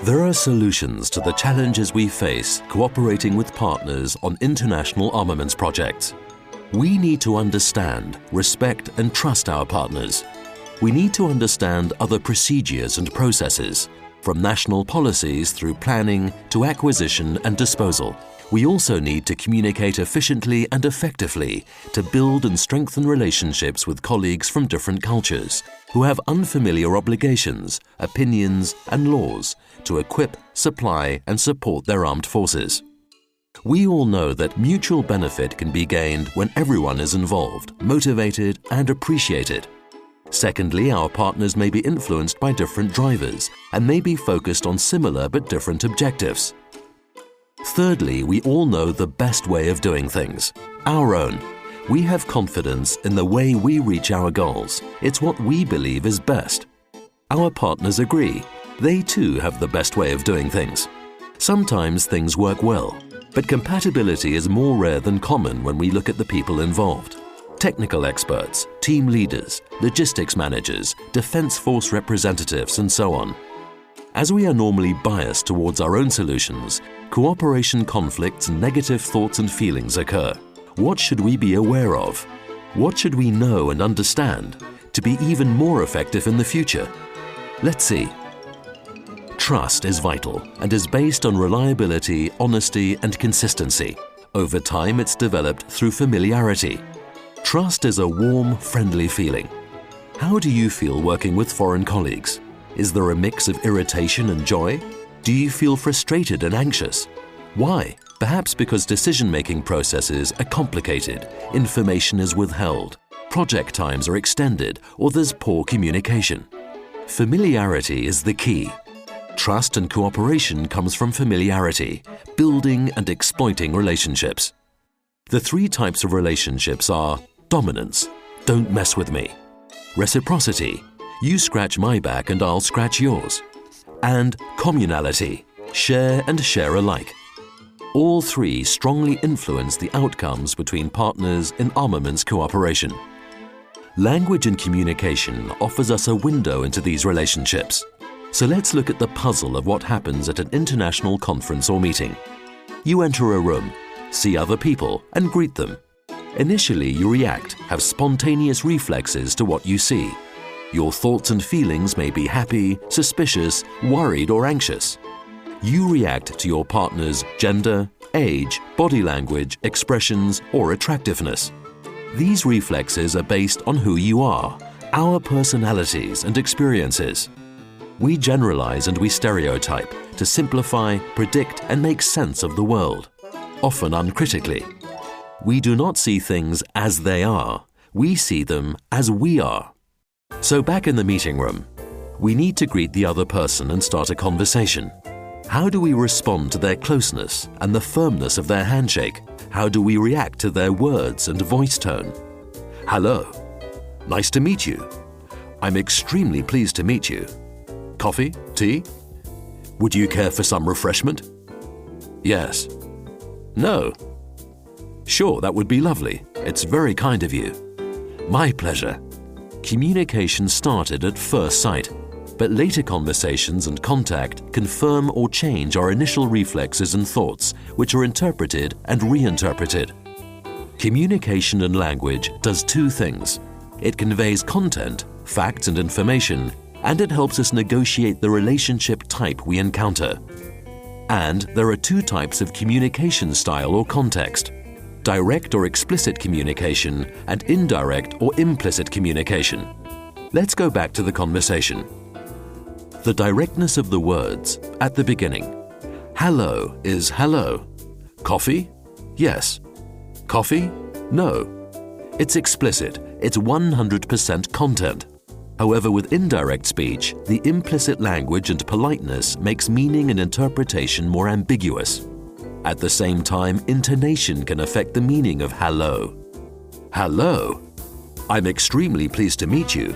There are solutions to the challenges we face cooperating with partners on international armaments projects. We need to understand, respect and trust our partners. We need to understand other procedures and processes, from national policies through planning to acquisition and disposal. We also need to communicate efficiently and effectively to build and strengthen relationships with colleagues from different cultures who have unfamiliar obligations, opinions and laws to equip, supply and support their armed forces. We all know that mutual benefit can be gained when everyone is involved, motivated and appreciated. Secondly, our partners may be influenced by different drivers and may be focused on similar but different objectives. Thirdly, we all know the best way of doing things, our own. We have confidence in the way we reach our goals. It's what we believe is best. Our partners agree. They too have the best way of doing things. Sometimes things work well, but compatibility is more rare than common when we look at the people involved. Technical experts, team leaders, logistics managers, defense force representatives, and so on. As we are normally biased towards our own solutions, cooperation conflicts and negative thoughts and feelings occur. What should we be aware of? What should we know and understand to be even more effective in the future? Let's see. Trust is vital and is based on reliability, honesty, and consistency. Over time, it's developed through familiarity. Trust is a warm, friendly feeling. How do you feel working with foreign colleagues? Is there a mix of irritation and joy? Do you feel frustrated and anxious? Why? Perhaps because decision-making processes are complicated, information is withheld, project times are extended, or there's poor communication. Familiarity is the key. Trust and cooperation comes from familiarity, building and exploiting relationships. The three types of relationships are dominance, don't mess with me; reciprocity, you scratch my back and I'll scratch yours; and communality, share and share alike. All three strongly influence the outcomes between partners in armaments cooperation. Language and communication offers us a window into these relationships. So let's look at the puzzle of what happens at an international conference or meeting. You enter a room, see other people and greet them. Initially you react, have spontaneous reflexes to what you see. Your thoughts and feelings may be happy, suspicious, worried or anxious. You react to your partner's gender, age, body language, expressions or attractiveness. These reflexes are based on who you are, our personalities and experiences. We generalize and we stereotype to simplify, predict and make sense of the world, often uncritically. We do not see things as they are, we see them as we are. So back in the meeting room, we need to greet the other person and start a conversation. How do we respond to their closeness and the firmness of their handshake? How do we react to their words and voice tone? Hello. Nice to meet you. I'm extremely pleased to meet you. Coffee? Tea? Would you care for some refreshment? Yes. No. Sure, that would be lovely. It's very kind of you. My pleasure. Communication started at first sight, but later conversations and contact confirm or change our initial reflexes and thoughts, which are interpreted and reinterpreted. Communication and language does two things. It conveys content, facts and information, and it helps us negotiate the relationship type we encounter. And there are two types of communication style or context: direct or explicit communication and indirect or implicit communication. Let's go back to the conversation. The directness of the words at the beginning. Hello is hello. Coffee? Yes. Coffee? No. It's explicit. It's 100% content. However, with indirect speech, the implicit language and politeness makes meaning and interpretation more ambiguous. At the same time, intonation can affect the meaning of hello. Hello? I'm extremely pleased to meet you.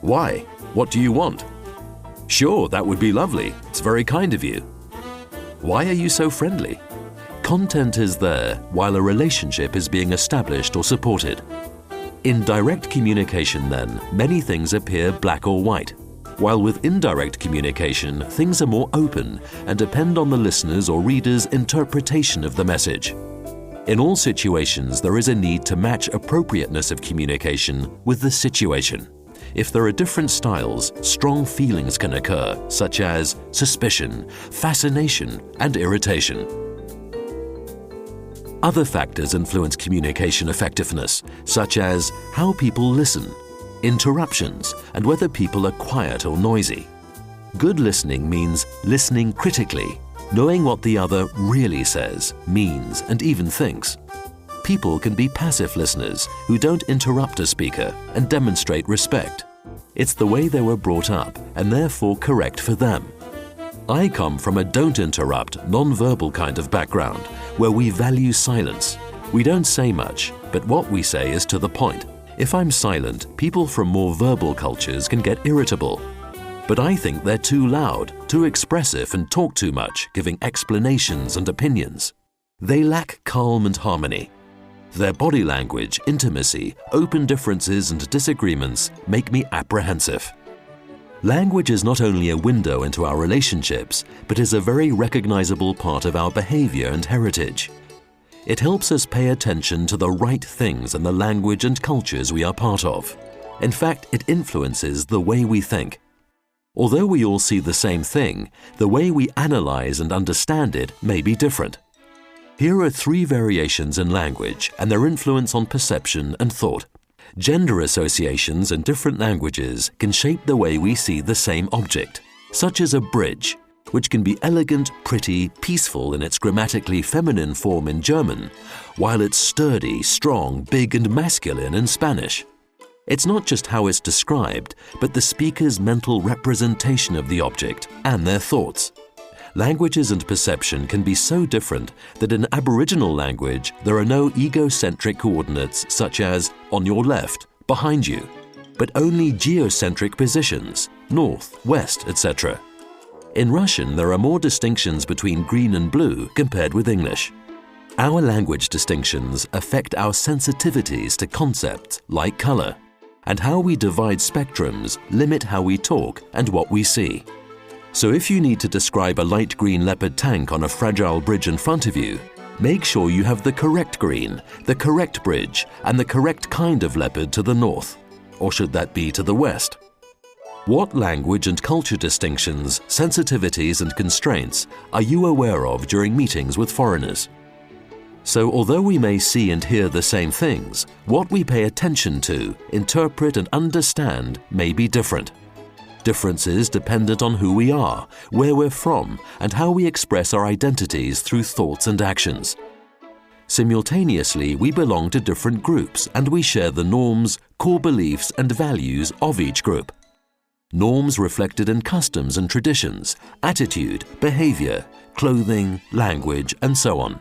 Why? What do you want? Sure, that would be lovely. It's very kind of you. Why are you so friendly? Content is there while a relationship is being established or supported. In direct communication then, many things appear black or white. while with indirect communication, things are more open and depend on the listener's or reader's interpretation of the message. In all situations, there is a need to match appropriateness of communication with the situation. If there are different styles, strong feelings can occur, such as suspicion, fascination, and irritation. Other factors influence communication effectiveness, such as how people listen, interruptions, and whether people are quiet or noisy. Good listening means listening critically, knowing what the other really says, means, and even thinks. People can be passive listeners who don't interrupt a speaker and demonstrate respect. It's the way they were brought up and therefore correct for them. I come from a don't interrupt, non-verbal kind of background where we value silence. We don't say much, but what we say is to the point. If I'm silent, people from more verbal cultures can get irritable. But I think they're too loud, too expressive, and talk too much, giving explanations and opinions. They lack calm and harmony. Their body language, intimacy, open differences and disagreements make me apprehensive. Language is not only a window into our relationships, but is a very recognizable part of our behavior and heritage. It helps us pay attention to the right things in the language and cultures we are part of. In fact, it influences the way we think. Although we all see the same thing, the way we analyze and understand it may be different. Here are 3 variations in language and their influence on perception and thought. Gender associations in different languages can shape the way we see the same object, such as a bridge, which can be elegant, pretty, peaceful in its grammatically feminine form in German, while it's sturdy, strong, big, and masculine in Spanish. It's not just how it's described, but the speaker's mental representation of the object and their thoughts. Languages and perception can be so different that in Aboriginal language there are no egocentric coordinates such as on your left, behind you, but only geocentric positions, north, west, etc. In Russian there are more distinctions between green and blue compared with English. Our language distinctions affect our sensitivities to concepts like color, and how we divide spectrums limit how we talk and what we see. So if you need to describe a light green leopard tank on a fragile bridge in front of you, make sure you have the correct green, the correct bridge, and the correct kind of leopard to the north. Or should that be to the west? What language and culture distinctions, sensitivities, and constraints are you aware of during meetings with foreigners? So although we may see and hear the same things, what we pay attention to, interpret, and understand may be different. Differences dependent on who we are, where we're from, and how we express our identities through thoughts and actions. Simultaneously, we belong to different groups and we share the norms, core beliefs, and values of each group. Norms reflected in customs and traditions, attitude, behavior, clothing, language, and so on.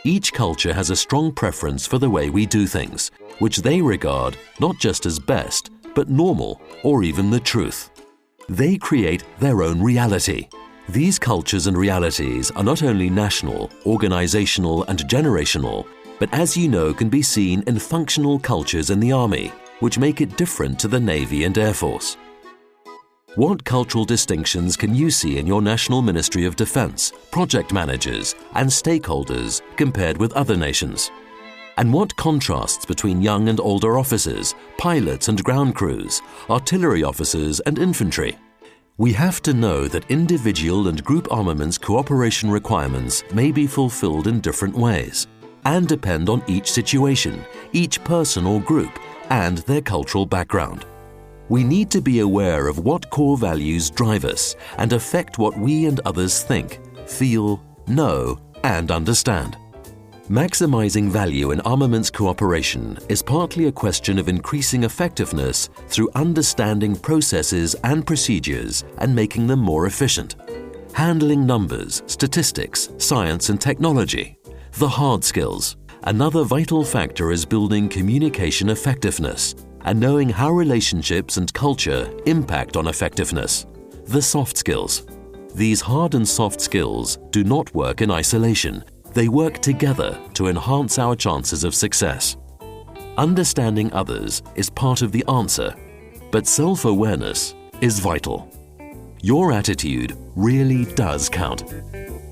Each culture has a strong preference for the way we do things, which they regard not just as best, but normal or even the truth. They create their own reality. These cultures and realities are not only national, organizational, and generational, but as you know can be seen in functional cultures in the Army, which make it different to the Navy and Air Force. What cultural distinctions can you see in your National Ministry of Defense, project managers, and stakeholders compared with other nations? And what contrasts between young and older officers, pilots and ground crews, artillery officers and infantry? We have to know that individual and group armaments cooperation requirements may be fulfilled in different ways and depend on each situation, each person or group, and their cultural background. We need to be aware of what core values drive us and affect what we and others think, feel, know, and understand. Maximizing value in armaments cooperation is partly a question of increasing effectiveness through understanding processes and procedures and making them more efficient. Handling numbers, statistics, science and technology. The hard skills. Another vital factor is building communication effectiveness and knowing how relationships and culture impact on effectiveness. The soft skills. These hard and soft skills do not work in isolation. They work together to enhance our chances of success. Understanding others is part of the answer, but self-awareness, is vital. Your attitude really does count.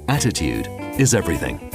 Attitude is everything.